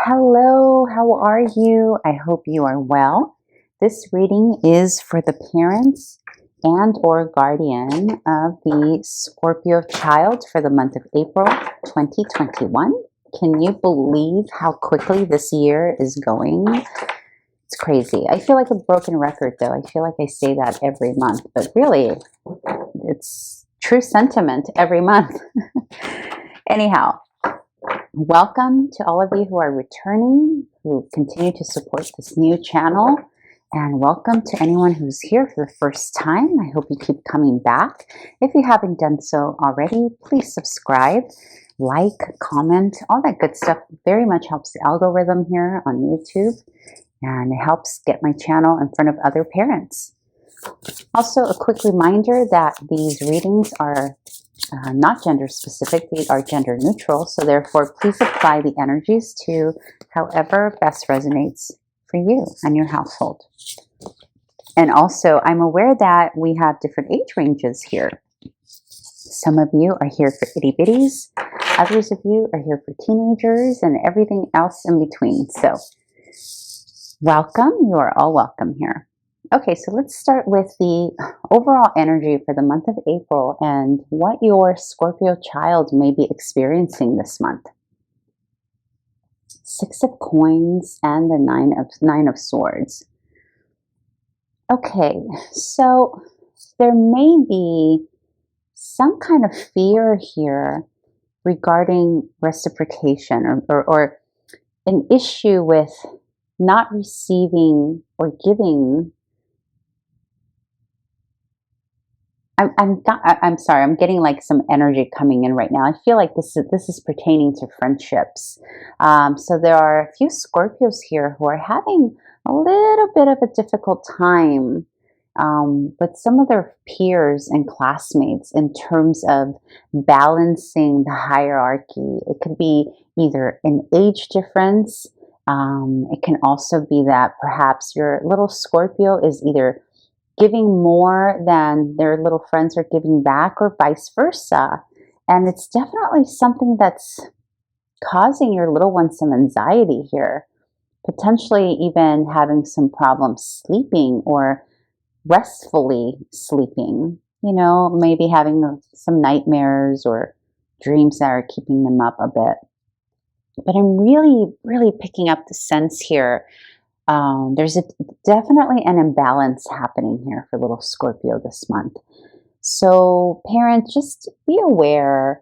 Hello, how are you? I hope you are well. This reading is for the parents and or guardian of the Scorpio child for the month of April 2021. Can you believe how quickly this year is going? It's crazy. I feel like a broken record though. I feel like I say that every month, but really it's true sentiment every month. Anyhow, welcome to all of you who are returning, who continue to support this new channel, and welcome to anyone who's here for the first time. I hope you keep coming back. If you haven't done so already, please subscribe, like, comment, all that good stuff. Very much helps the algorithm here on YouTube, and it helps get my channel in front of other parents. Also, a quick reminder that these readings are not gender specific, they are gender neutral, so therefore please apply the energies to however best resonates for you and your household. And also, I'm aware that we have different age ranges here. Some of you are here for itty bitties, others of you are here for teenagers, and everything else in between. So welcome, you are all welcome here. Okay, so let's start with the overall energy for the month of April and what your Scorpio child may be experiencing this month. Six of Coins and the Nine of Swords. Okay, so there may be some kind of fear here regarding reciprocation or an issue with not receiving or giving. I'm sorry, I'm getting like some energy coming in right now. I feel like this is pertaining to friendships. So there are a few Scorpios here who are having a little bit of a difficult time with some of their peers and classmates in terms of balancing the hierarchy. It could be either an age difference. It can also be that perhaps your little Scorpio is either giving more than their little friends are giving back, or vice versa. And it's definitely something that's causing your little one some anxiety here, potentially even having some problems sleeping or restfully sleeping, you know, maybe having some nightmares or dreams that are keeping them up a bit. But I'm really picking up the sense here. There's definitely an imbalance happening here for little Scorpio this month. So parents, just be aware,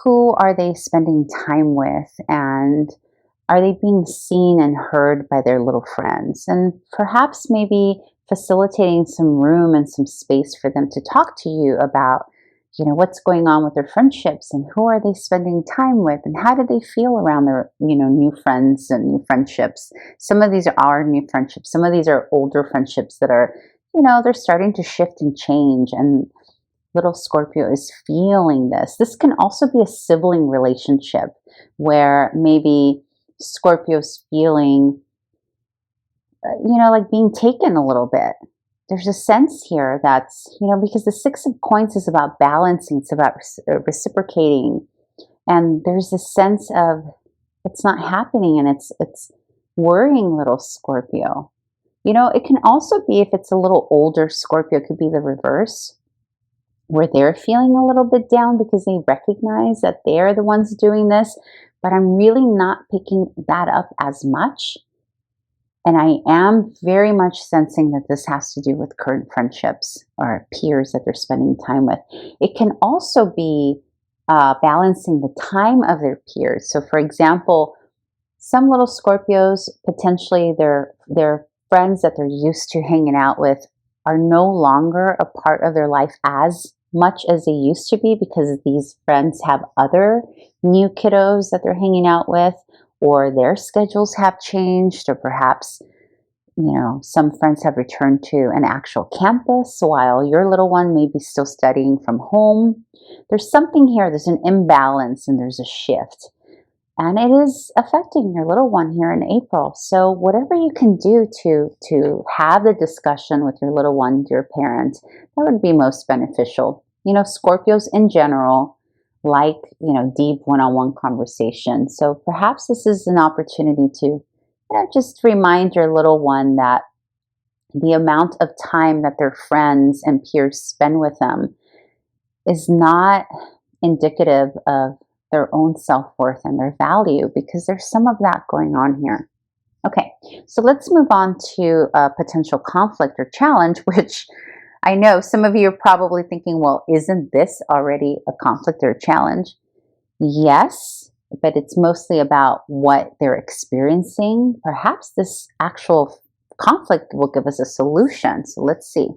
who are they spending time with, and are they being seen and heard by their little friends? And perhaps maybe facilitating some room and some space for them to talk to you about, you know, what's going on with their friendships and who are they spending time with and how do they feel around their, you know, new friends and new friendships. Some of these are new friendships. Some of these are older friendships that are, you know, they're starting to shift and change, and little Scorpio is feeling this. This can also be a sibling relationship where maybe Scorpio's feeling, you know, like being taken a little bit. There's a sense here that's, you know, because the Six of Coins is about balancing, it's about reciprocating. And there's this sense of it's not happening, and it's worrying little Scorpio. You know, it can also be, if it's a little older Scorpio, it could be the reverse, where they're feeling a little bit down because they recognize that they're the ones doing this. But I'm really not picking that up as much. And I am very much sensing that this has to do with current friendships or peers that they're spending time with. It can also be balancing the time of their peers. So for example, some little Scorpios, potentially their friends that they're used to hanging out with are no longer a part of their life as much as they used to be, because these friends have other new kiddos that they're hanging out with, or their schedules have changed, or perhaps, you know, some friends have returned to an actual campus while your little one may be still studying from home. There's something here, there's an imbalance and there's a shift. And it is affecting your little one here in April. So whatever you can do to have the discussion with your little one, dear parent, that would be most beneficial. You know, Scorpios in general like, deep one-on-one conversation. So perhaps this is an opportunity to, just remind your little one that the amount of time that their friends and peers spend with them is not indicative of their own self-worth and their value, because there's some of that going on here. Okay, so let's move on to a potential conflict or challenge, which I know some of you are probably thinking, well, isn't this already a conflict or a challenge? Yes, but it's mostly about what they're experiencing. Perhaps this actual conflict will give us a solution. So let's see.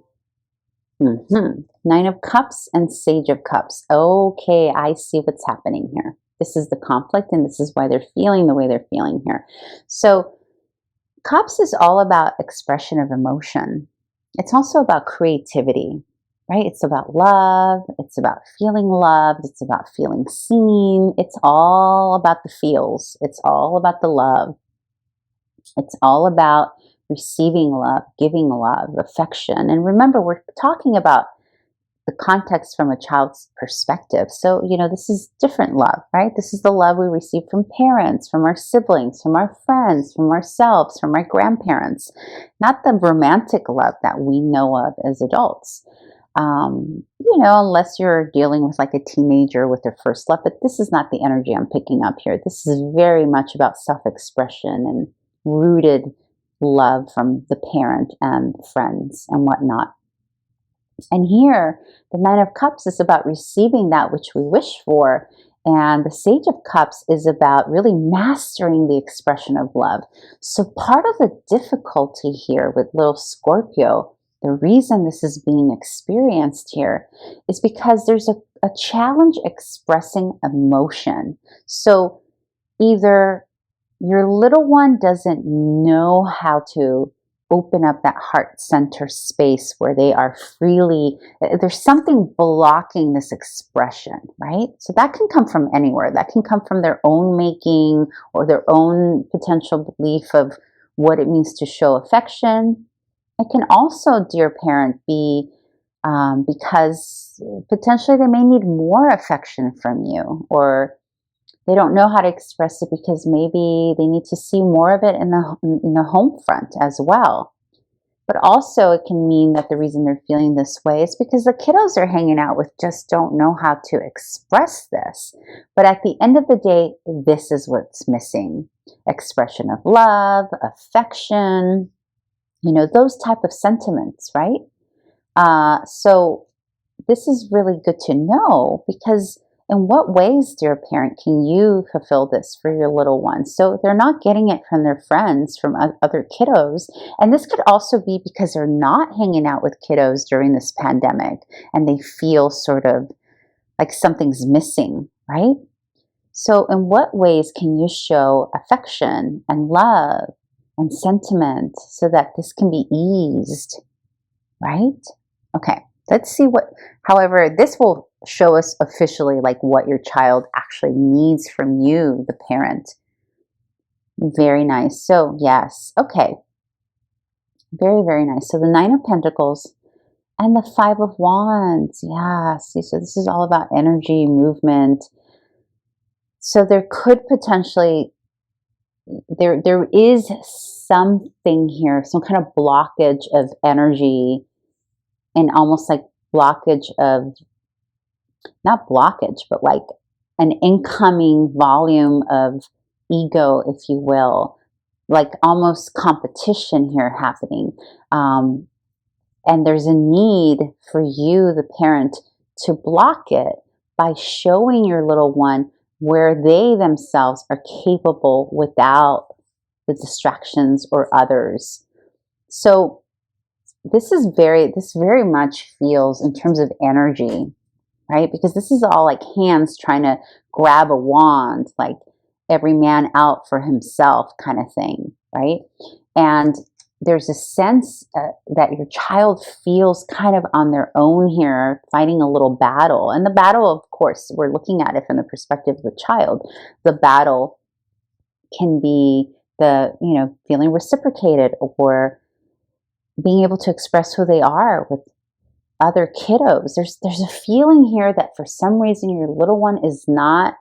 Nine of Cups and Sage of Cups. Okay, I see what's happening here. This is the conflict, and this is why they're feeling the way they're feeling here. So Cups is all about expression of emotion. It's also about creativity, right? It's about love. It's about feeling loved. It's about feeling seen. It's all about the feels. It's all about the love. It's all about receiving love, giving love, affection. And remember, we're talking about the context from a child's perspective. So, this is different love, right? This is the love we receive from parents, from our siblings, from our friends, from ourselves, from our grandparents, not the romantic love that we know of as adults. Unless you're dealing with like a teenager with their first love, but this is not the energy I'm picking up here. This is very much about self-expression and rooted love from the parent and friends and whatnot. And here, the Nine of Cups is about receiving that which we wish for. And the Sage of Cups is about really mastering the expression of love. So part of the difficulty here with little Scorpio, the reason this is being experienced here is because there's a challenge expressing emotion. So either your little one doesn't know how to open up that heart center space where they are freely, there's something blocking this expression, right? So that can come from anywhere. That can come from their own making or their own potential belief of what it means to show affection. It can also, dear parent, be because potentially they may need more affection from you, or they don't know how to express it because maybe they need to see more of it in the home front as well. But also it can mean that the reason they're feeling this way is because the kiddos they're hanging out with just don't know how to express this. But at the end of the day, this is what's missing. Expression of love, affection, those type of sentiments, right? So this is really good to know, because in what ways, dear parent, can you fulfill this for your little ones? So they're not getting it from their friends, from other kiddos. And this could also be because they're not hanging out with kiddos during this pandemic and they feel sort of like something's missing, right? So in what ways can you show affection and love and sentiment so that this can be eased, right? Okay, let's see however, this will show us officially like what your child actually needs from you, the parent. Very nice. So yes, okay. Very, very nice. So the Nine of Pentacles and the Five of Wands. Yeah, see, so this is all about energy, movement. So there could potentially, there is something here, some kind of blockage of energy, and almost like blockage of, not blockage, but like an incoming volume of ego, if you will, like almost competition here happening. And there's a need for you, the parent, to block it by showing your little one where they themselves are capable without the distractions or others. So this very much feels in terms of energy, right? Because this is all like hands trying to grab a wand, like every man out for himself kind of thing, right? And there's a sense that your child feels kind of on their own here, fighting a little battle. And the battle, of course, we're looking at it from the perspective of the child. The battle can be feeling reciprocated, or being able to express who they are with other kiddos. There's a feeling here that for some reason your little one is not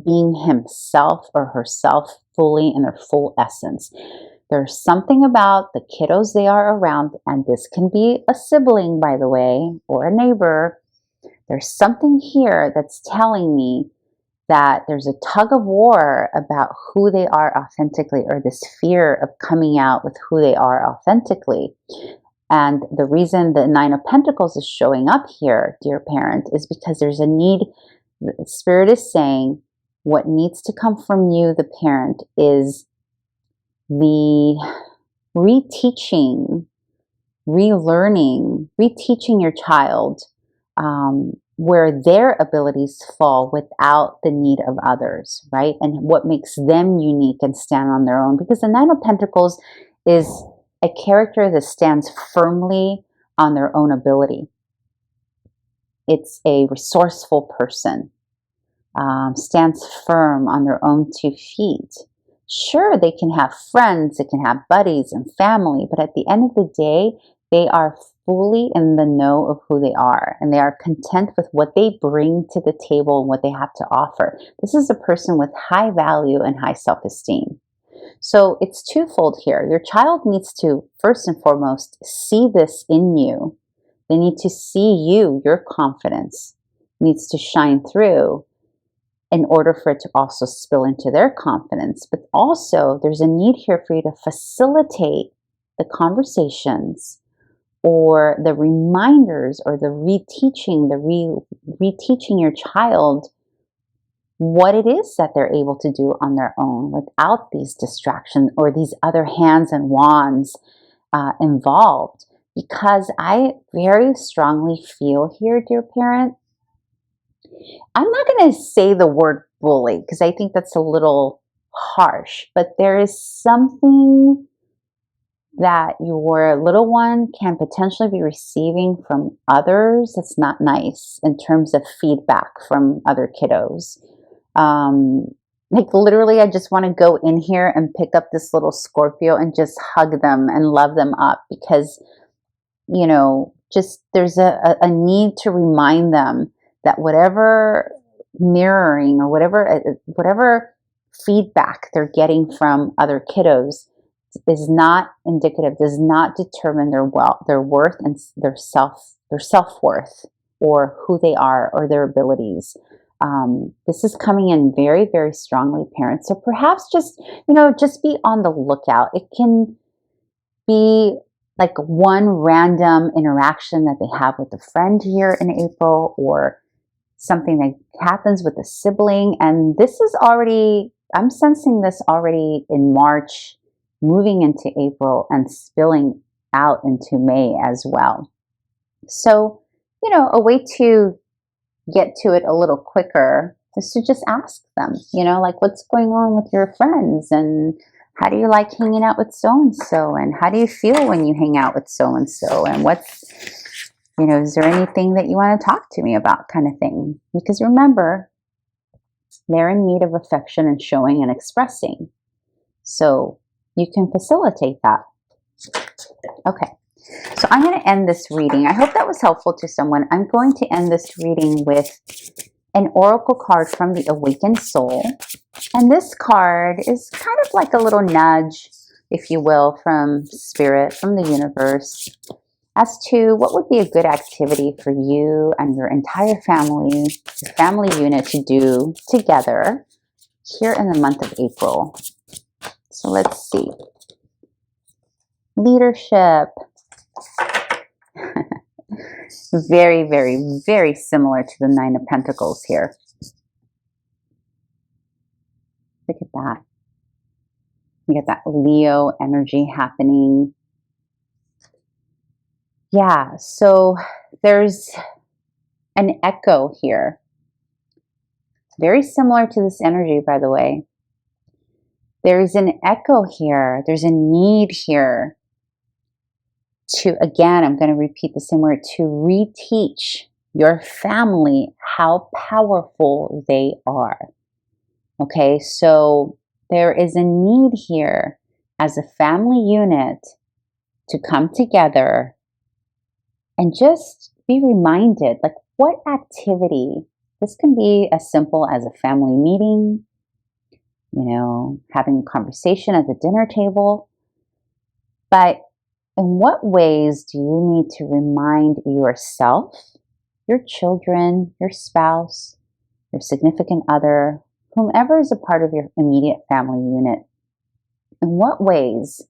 being himself or herself fully in their full essence. There's something about the kiddos they are around, and this can be a sibling, by the way, or a neighbor. There's something here that's telling me that there's a tug of war about who they are authentically, or this fear of coming out with who they are authentically. And the reason the Nine of Pentacles is showing up here, dear parent, is because there's a need. The Spirit is saying what needs to come from you, the parent, is the reteaching, relearning, reteaching your child where their abilities fall without the need of others, right? And what makes them unique and stand on their own. Because the Nine of Pentacles is a character that stands firmly on their own ability. It's a resourceful person, stands firm on their own 2 feet. Sure, they can have friends, they can have buddies and family, but at the end of the day, they are fully in the know of who they are, and they are content with what they bring to the table and what they have to offer. This is a person with high value and high self-esteem. So it's twofold here. Your child needs to, first and foremost, see this in you. They need to see you, your confidence needs to shine through in order for it to also spill into their confidence. But also, there's a need here for you to facilitate the conversations or the reminders or the reteaching, reteaching your child what it is that they're able to do on their own without these distractions or these other hands and wands involved. Because I very strongly feel here, dear parent, I'm not going to say the word bully because I think that's a little harsh, but there is something that your little one can potentially be receiving from others that's not nice in terms of feedback from other kiddos. Like literally, I just want to go in here and pick up this little Scorpio and just hug them and love them up because, you know, just there's a need to remind them that whatever mirroring or whatever feedback they're getting from other kiddos is not indicative, does not determine their worth and their self-worth or who they are or their abilities. This is coming in very, very strongly, parents. So perhaps just be on the lookout. It can be like one random interaction that they have with a friend here in April, or something that happens with a sibling. And this is already, I'm sensing this already in March, moving into April and spilling out into May as well. So, a way to get to it a little quicker is to just ask them, like, what's going on with your friends, and how do you like hanging out with so-and-so, and how do you feel when you hang out with so-and-so, and what's, is there anything that you want to talk to me about, kind of thing. Because remember, they're in need of affection and showing and expressing. So you can facilitate that. Okay. So I'm going to end this reading. I hope that was helpful to someone. I'm going to end this reading with an oracle card from the Awakened Soul. And this card is kind of like a little nudge, if you will, from Spirit, from the universe, as to what would be a good activity for you and your entire family, your family unit to do together here in the month of April. So let's see. Leadership. Very, very, very similar to the Nine of Pentacles here. Look at that. You get that Leo energy happening. Yeah, so there's an echo here. Very similar to this energy, by the way. There's an echo here. There's a need here to, again, I'm going to repeat the same word, to reteach your family how powerful they are. Okay, so there is a need here as a family unit to come together and just be reminded, like, what activity, this can be as simple as a family meeting, you know, having a conversation at the dinner table, but in what ways do you need to remind yourself, your children, your spouse, your significant other, whomever is a part of your immediate family unit, in what ways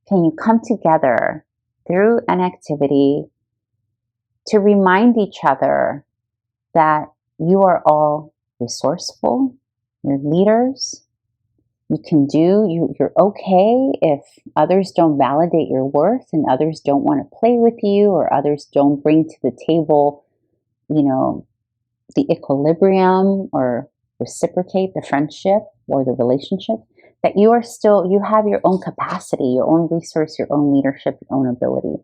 can you come together through an activity to remind each other that you are all resourceful, you're leaders, you're okay if others don't validate your worth and others don't want to play with you or others don't bring to the table, you know, the equilibrium or reciprocate the friendship or the relationship, that you have your own capacity, your own resource, your own leadership, your own ability.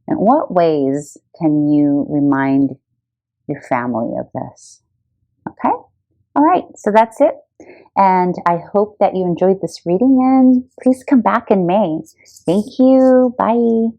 In what ways can you remind your family of this? Okay? All right, so that's it. And I hope that you enjoyed this reading, and please come back in May. Thank you. Bye.